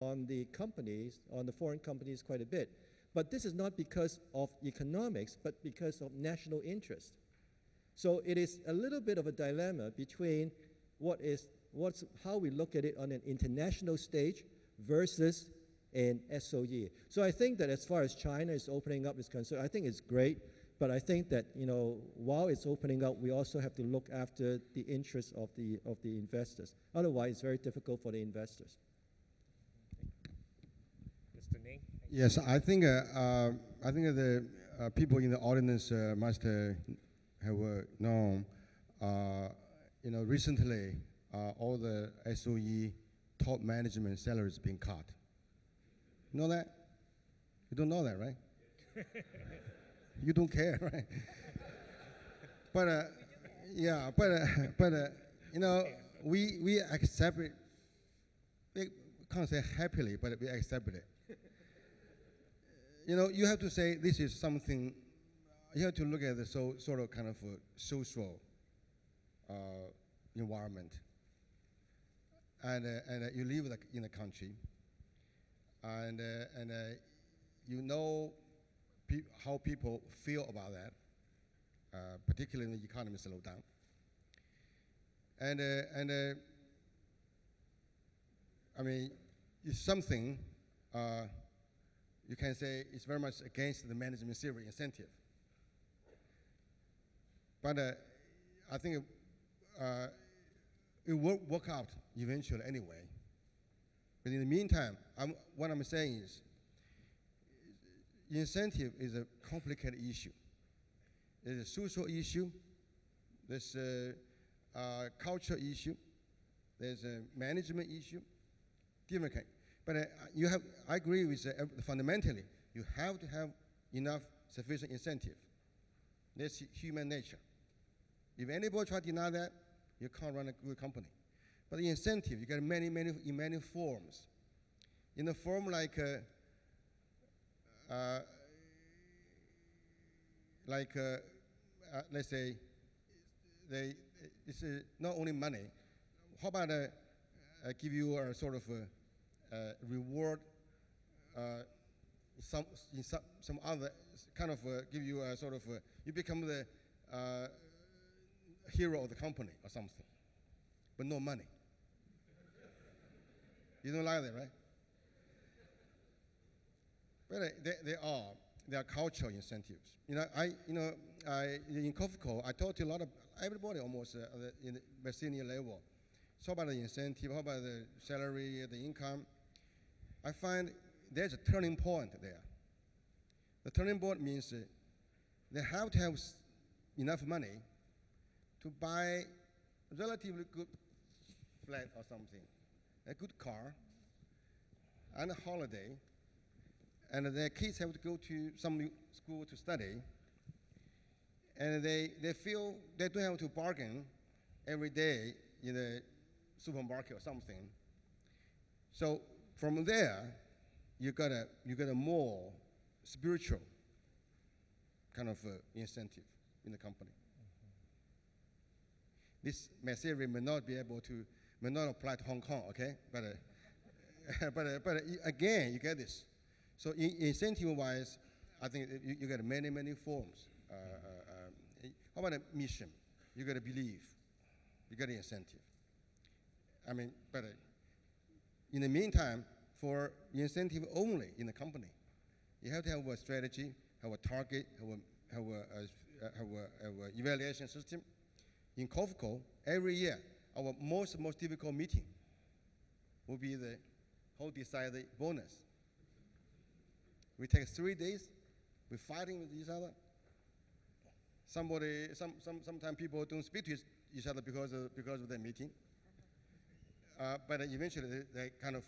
on the companies, on the foreign companies quite a bit. But this is not because of economics, but because of national interest. So it is a little bit of a dilemma between how we look at it on an international stage versus an SOE. So I think that as far as China is opening up is concerned, I think it's great. But I think that, while it's opening up, we also have to look after the interests of the investors. Otherwise, it's very difficult for the investors. Mr. Ning? Yes, I think the people in the audience must have known, recently all the SOE top management salaries being cut. You know that? You don't know that, right? You don't care, right? But yeah, but we accept it. We can't say happily, but we accept it. You have to say this is something. You have to look at the sort of kind of social environment, and you live in a country, and how people feel about that, particularly when the economy slows down. And I mean, it's something you can say it's very much against the management theory incentive. But I think it will work out eventually anyway. But in the meantime, what I'm saying is, incentive is a complicated issue. There's a social issue, there's a cultural issue, there's a management issue, different kind. But I agree with fundamentally, you have to have enough sufficient incentive. That's human nature. If anybody try to deny that, you can't run a good company. But the incentive, you get in many forms. In a form like let's say, it's not only money. How about give you a sort of reward, some other kind of give you a sort of you become the hero of the company or something, but no money. You don't like that, right? But there are cultural incentives. In COFCO, I talked to a lot of everybody almost in the senior level. So about the incentive, how about the salary, the income? I find there's a turning point there. The turning point means they have to have enough money to buy a relatively good flat or something, a good car, and a holiday, and their kids have to go to some school to study, and they feel they don't have to bargain every day in the supermarket or something. So from there, you got a more spiritual kind of incentive in the company. This theory may not apply to Hong Kong, okay? But again, you get this. So incentive-wise, I think you get many forms. How about a mission? You got to believe. You got an incentive. I mean, but in the meantime, for incentive only in the company, you have to have a strategy, have a target, have a evaluation system. In COFCO, every year, our most difficult meeting will be the whole decided bonus. We take 3 days, we're fighting with each other. Sometimes people don't speak to each other because of their meeting. But eventually, they kind of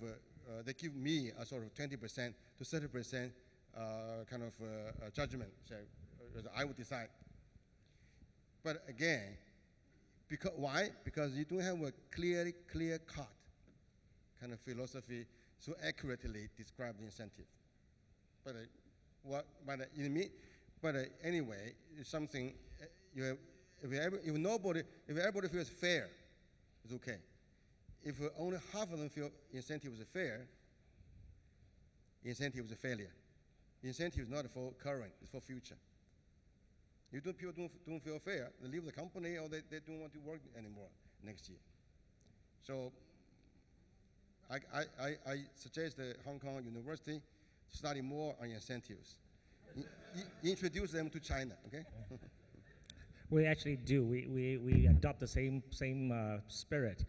they give me a sort of 20% to 30% kind of judgment. So I would decide. But again, why? Because you don't have a clear cut kind of philosophy so accurately describe the incentive. But anyway, it's something if everybody feels fair, it's okay. If only half of them feel incentive is fair, incentive is a failure. Incentive is not for current, it's for future. People don't feel fair, they leave the company or they don't want to work anymore next year. So I suggest the Hong Kong University study more on incentives. Introduce them to China, okay? We actually do. We adopt the same spirit.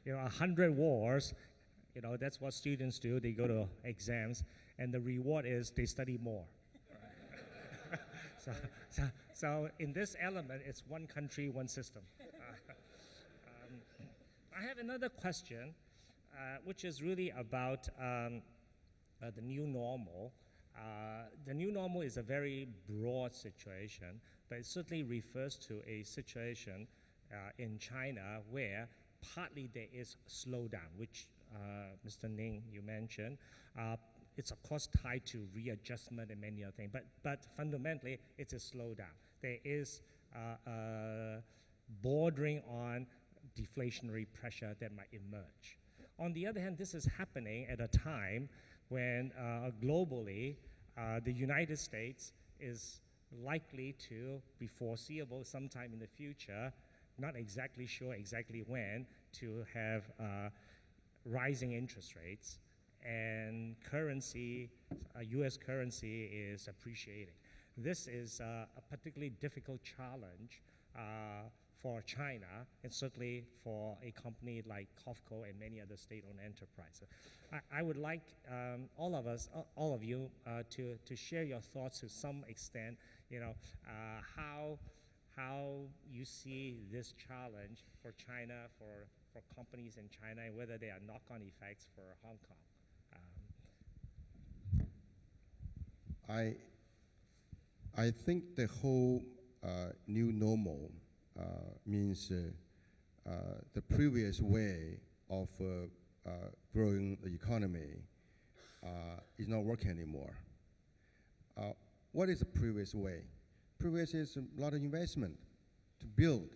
100 wars. That's what students do. They go to exams, and the reward is they study more. So in this element, it's one country, one system. I have another question, which is really about the new normal. The new normal is a very broad situation, but it certainly refers to a situation in China where partly there is a slowdown, which Mr. Ning, you mentioned. It's of course tied to readjustment and many other things, but fundamentally it's a slowdown. There is bordering on deflationary pressure that might emerge. On the other hand, this is happening at a time when globally the United States is likely to be foreseeable sometime in the future, not exactly sure exactly when, to have rising interest rates, and currency, US currency is appreciating. This is a particularly difficult challenge for China, and certainly for a company like COFCO and many other state-owned enterprises. I would like all of you, to share your thoughts to some extent. How you see this challenge for China, for companies in China, and whether there are knock-on effects for Hong Kong. I think the whole new normal means the previous way of growing the economy is not working anymore. What is the previous way? Previous is a lot of investment to build.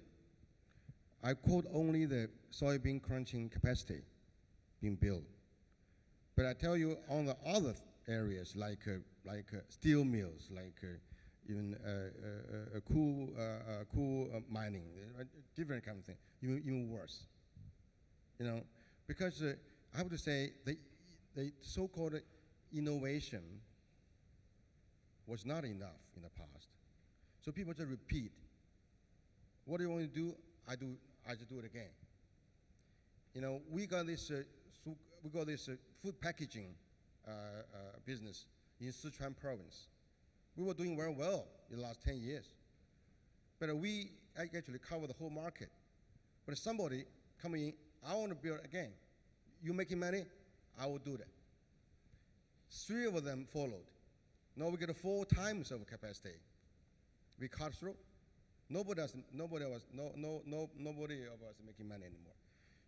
I quote only the soybean crunching capacity being built. But I tell you on the other areas like steel mills, like even coal mining, different kind of thing, even worse. Because I have to say the so-called innovation was not enough in the past. So people just repeat. What do you want to do? I just do it again. We got this food packaging business in Sichuan province. We were doing very well in the last 10 years. But we actually cover the whole market. But somebody coming in, I want to build again. You making money? I will do that. 3 of them followed. Now we get 4 times of capacity. We cut through. Nobody of us making money anymore.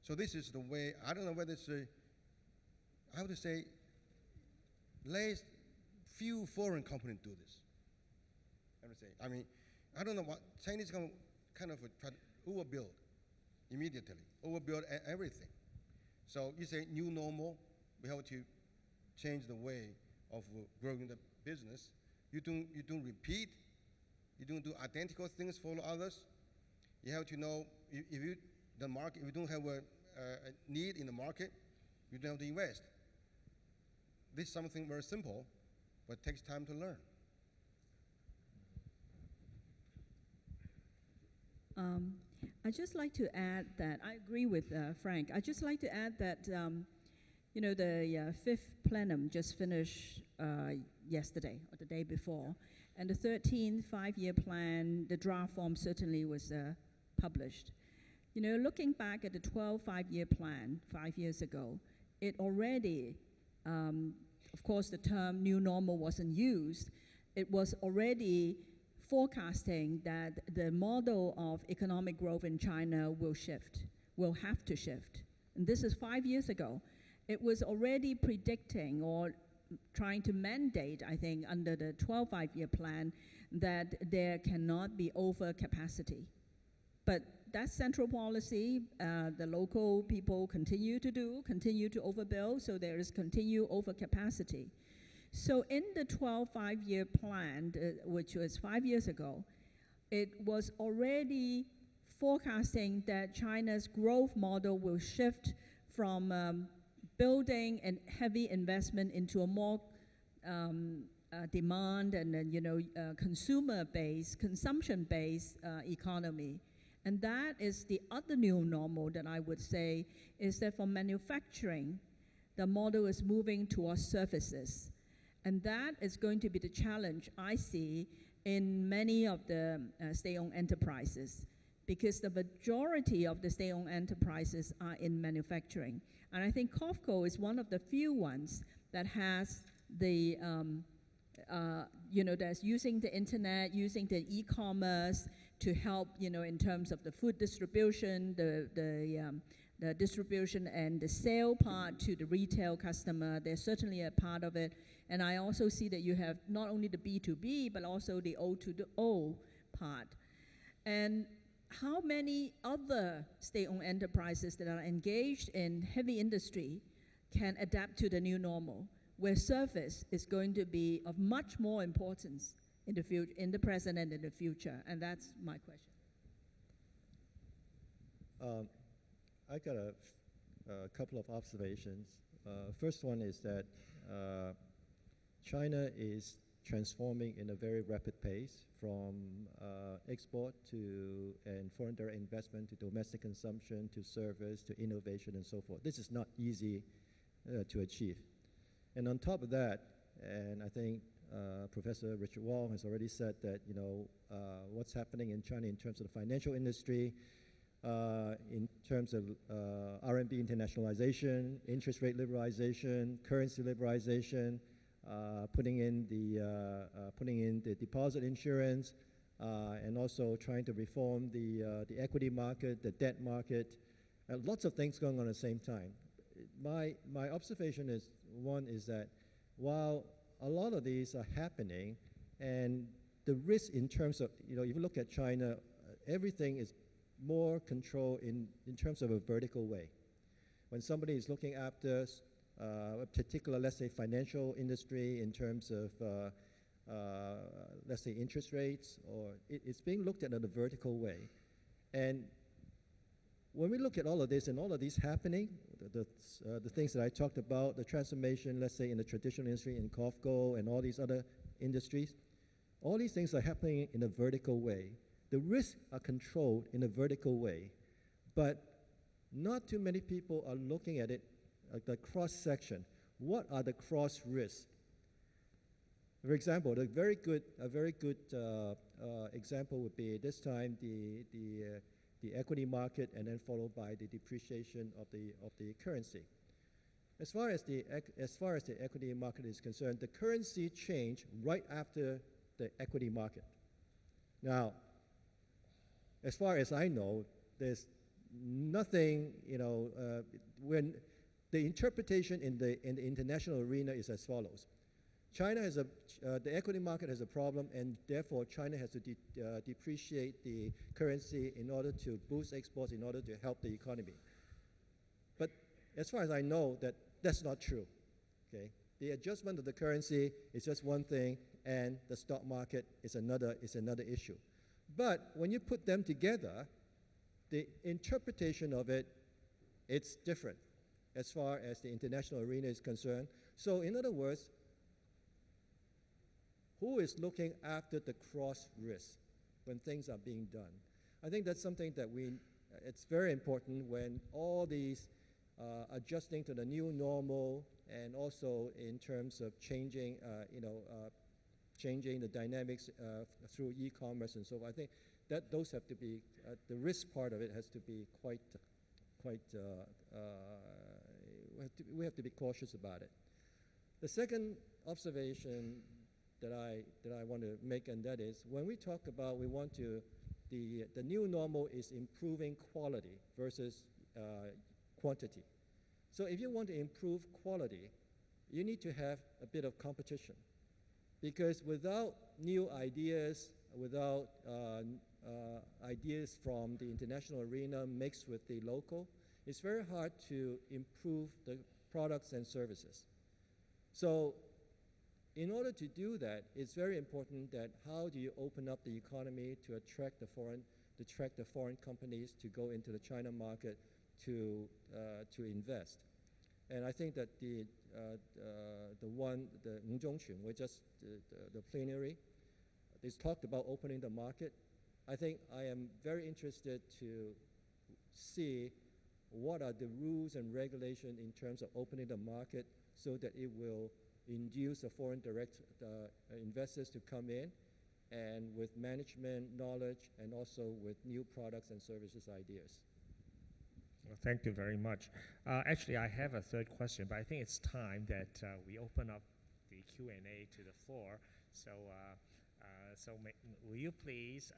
So this is the way. I don't know whether it's I have to say, less few foreign companies do this. I mean, I don't know what Chinese kind of try to overbuild immediately, overbuild everything. So you say new normal, we have to change the way of growing the business. You don't repeat. You don't do identical things for others. You have to know if you don't have a need in the market, you don't have to invest. This is something very simple, but takes time to learn. I'd just like to add that I agree with Frank. I'd just like to add that the 5th plenum just finished yesterday or the day before, and the 13th 5-year plan, the draft form certainly was published. Looking back at the 12th 5-year plan 5 years ago, it already, of course, the term new normal wasn't used. It was already forecasting that the model of economic growth in China will have to shift. And this is 5 years ago. It was already predicting or trying to mandate, I think, under the 12th 5-year plan, that there cannot be overcapacity. But that's central policy. The local people continue to overbuild, so there is continued overcapacity. So in the 12 5-year plan, which was 5 years ago, it was already forecasting that China's growth model will shift from building and heavy investment into a more demand and consumer-based, consumption-based economy. And that is the other new normal that I would say is that for manufacturing, the model is moving towards services. And that is going to be the challenge I see in many of the state-owned enterprises, because the majority of the state-owned enterprises are in manufacturing. And I think COFCO is one of the few ones that has the, that's using the internet, using the e-commerce to help, in terms of the food distribution, the distribution and the sale part to the retail customer. They're certainly a part of it. And I also see that you have not only the B2B, but also the O2O part. And how many other state-owned enterprises that are engaged in heavy industry can adapt to the new normal, where service is going to be of much more importance in the future, in the present and in the future? And that's my question. I got a couple of observations. First one is that China is transforming in a very rapid pace from export to and foreign direct investment to domestic consumption to service to innovation and so forth. This is not easy to achieve. And on top of that, and I think Professor Richard Wong has already said that, what's happening in China in terms of the financial industry, in terms of RMB internationalization, interest rate liberalization, currency liberalization, putting in the deposit insurance, and also trying to reform the equity market, the debt market, lots of things going on at the same time. My observation is, one is that while a lot of these are happening, and the risk in terms of, if you look at China, everything is more controlled in terms of a vertical way. When somebody is looking after a particular, let's say, financial industry in terms of, let's say, interest rates, or it's being looked at in a vertical way. And when we look at all of this and all of these happening, the things that I talked about, the transformation, let's say, in the traditional industry, in COFCO and all these other industries, all these things are happening in a vertical way. The risks are controlled in a vertical way, but not too many people are looking at it like the cross-section. What are the cross risks? For example, a very good example would be this time the equity market, and then followed by the depreciation of the currency. As far as the equity market is concerned, the currency changed right after the equity market. Now, as far as I know, there's nothing, when the interpretation in the international arena is as follows. China has the equity market has a problem, and therefore China has to depreciate the currency in order to boost exports, in order to help the economy. But as far as I know, that's not true. Okay, the adjustment of the currency is just one thing, and the stock market is another issue. But when you put them together, the interpretation of it's different as far as the international arena is concerned. So in other words, who is looking after the cross risk when things are being done? I think that's something that it's very important when all these adjusting to the new normal, and also in terms of changing the dynamics through e-commerce and so on. I think that those have to be, the risk part of it has to be we have to be cautious about it. The second observation that I want to make, and that is, when we talk about the new normal is improving quality versus quantity. So if you want to improve quality, you need to have a bit of competition. Because without new ideas, without ideas from the international arena mixed with the local, it's very hard to improve the products and services. So in order to do that, it's very important that how do you open up the economy to attract the foreign companies to go into the China market to invest. And I think that the Ngzhongqun, the plenary, is talked about opening the market. I think I am very interested to see what are the rules and regulations in terms of opening the market so that it will induce the foreign direct investors to come in, and with management knowledge and also with new products and services ideas. Well, thank you very much. Actually, I have a third question, but I think it's time that we open up the Q&A to the floor. So, will you please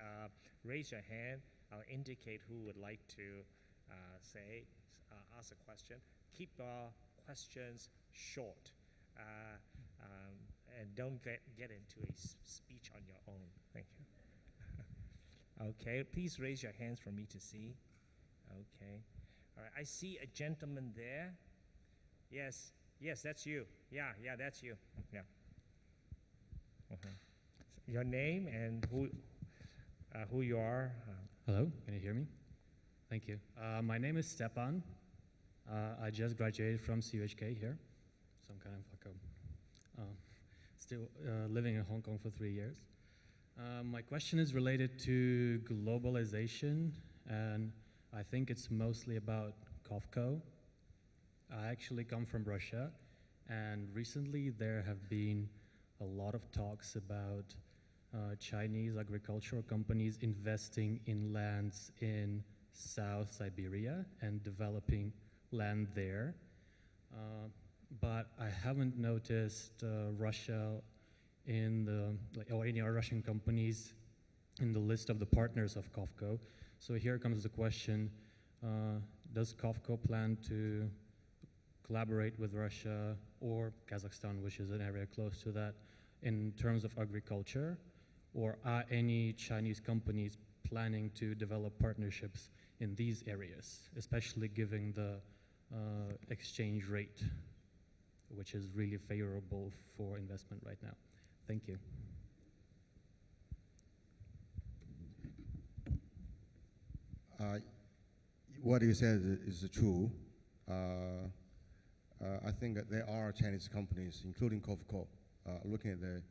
raise your hand? I'll indicate who would like to ask a question. Keep your questions short, and don't get into a speech on your own. Thank you. Okay, please raise your hands for me to see. Okay. All right, I see a gentleman there. Yes, that's you. Yeah, that's you. Yeah. Your name and who you are. Hello, can you hear me? Thank you. My name is Stepan. I just graduated from CUHK here, so I'm kind of like still living in Hong Kong for 3 years. My question is related to globalization, and I think it's mostly about COFCO. I actually come from Russia, and recently there have been a lot of talks about Chinese agricultural companies investing in lands in South Siberia and developing land there. But I haven't noticed Russia or any Russian companies in the list of the partners of COFCO. So here comes the question, does COFCO plan to collaborate with Russia or Kazakhstan, which is an area close to that, in terms of agriculture? Or are any Chinese companies planning to develop partnerships in these areas, especially given the exchange rate, which is really favorable for investment right now? Thank you. What you said is true. I think that there are Chinese companies, including COFCO, looking at the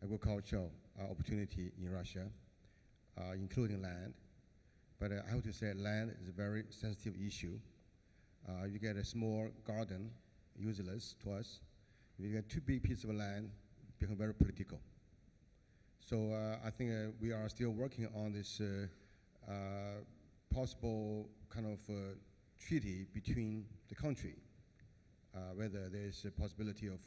agricultural opportunity in Russia, including land. But I have to say land is a very sensitive issue. You get a small garden, useless to us. If you get too big piece of land, become very political. So I think we are still working on this possible kind of treaty between the country, whether there is a possibility of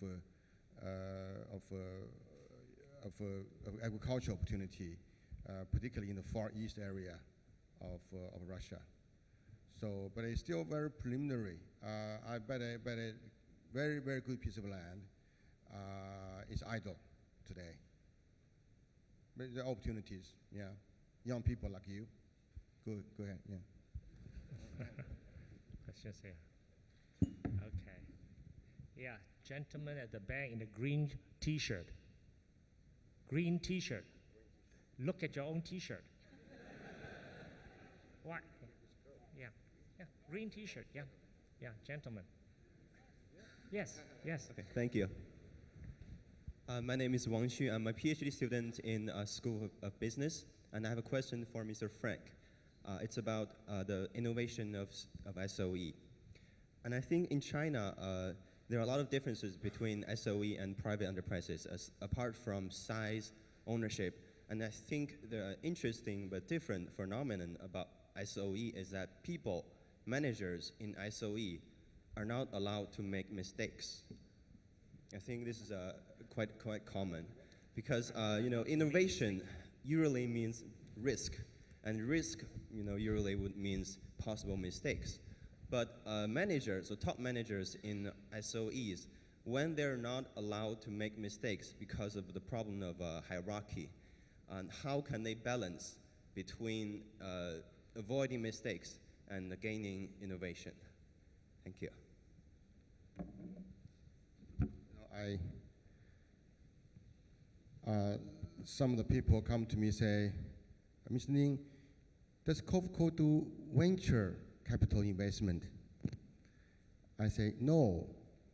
agricultural opportunity, particularly in the Far East area of Russia. So, but it's still very preliminary. I bet a very, very good piece of land is idle today. But the opportunities, yeah. Young people like you. Go ahead, yeah. Questions here. Okay. Yeah, gentleman at the back in the green T-shirt. Green T-shirt. Look at your own T-shirt. What? Yeah. Green T-shirt. Yeah, gentleman. Yes. Okay, thank you. My name is Wang Xu. I'm a PhD student in School of Business, and I have a question for Mr. Frank. It's about the innovation of SOE. And I think in China, there are a lot of differences between SOE and private enterprises, apart from size, ownership. And I think the interesting but different phenomenon about SOE is that people, managers in SOE, are not allowed to make mistakes. I think this is quite common, because innovation usually means risk, and risk usually means possible mistakes. But managers or top managers in SOEs, when they're not allowed to make mistakes because of the problem of hierarchy, and how can they balance between avoiding mistakes and gaining innovation? Thank you. Some of the people come to me and say, Mr. Ling, does COFCO do venture capital investment? I say, no,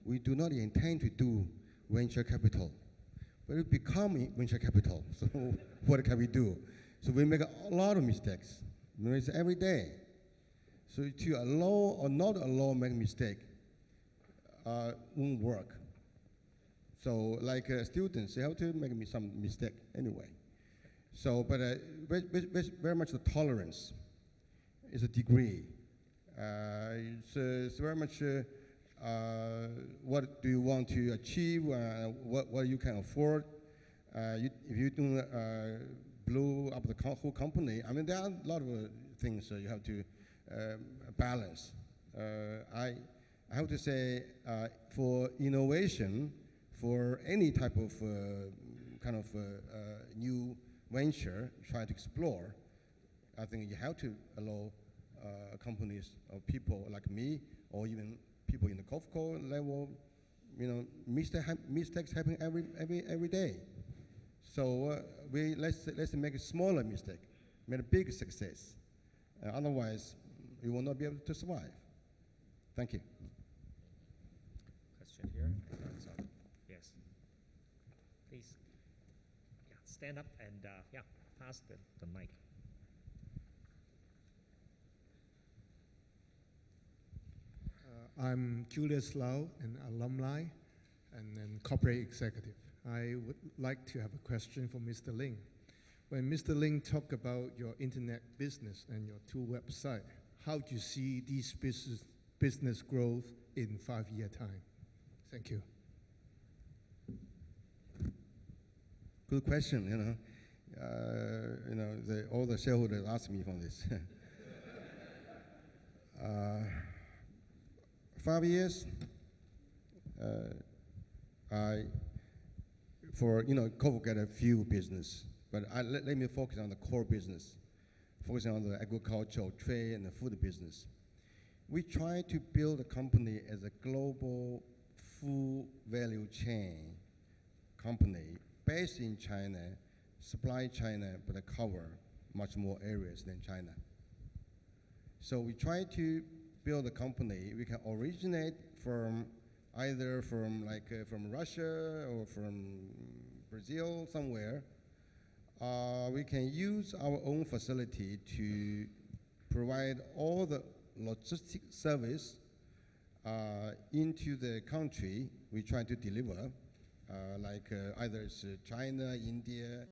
we do not intend to do venture capital. But we become venture capital, so what can we do? So we make a lot of mistakes. We make it every day. So to allow or not allow make mistake won't work. So like students, they have to make some mistake anyway. So, but very much the tolerance is a degree. It's very much what do you want to achieve, what you can afford. If you don't blow up the whole company, I mean, there are a lot of things you have to balance. I have to say, for innovation, for any type of kind of new venture, try to explore, I think you have to allow companies or people like me, or even people in the COFCO level, you know, mistakes happen every day. So let's make a smaller mistake, make a big success. Otherwise, you will not be able to survive. Thank you. Question here. Yes. Please. Yeah, stand up and yeah, pass the mic. I'm Julius Lau, an alumni and then corporate executive. I would like to have a question for Mr. Ling. When Mr. Ling talked about your internet business and your two websites, how do you see these business growth in 5-year time? Thank you. Good question, all the shareholders ask me from this. 5 years, COFCO get a few business, but let me focus on the core business, focusing on the agricultural, trade, and the food business. We try to build a company as a global full value chain company based in China, supply China, but cover much more areas than China. So we try to build a company. We can originate from either from Russia or from Brazil somewhere. We can use our own facility to provide all the logistic service into the country we try to deliver, either it's China, India,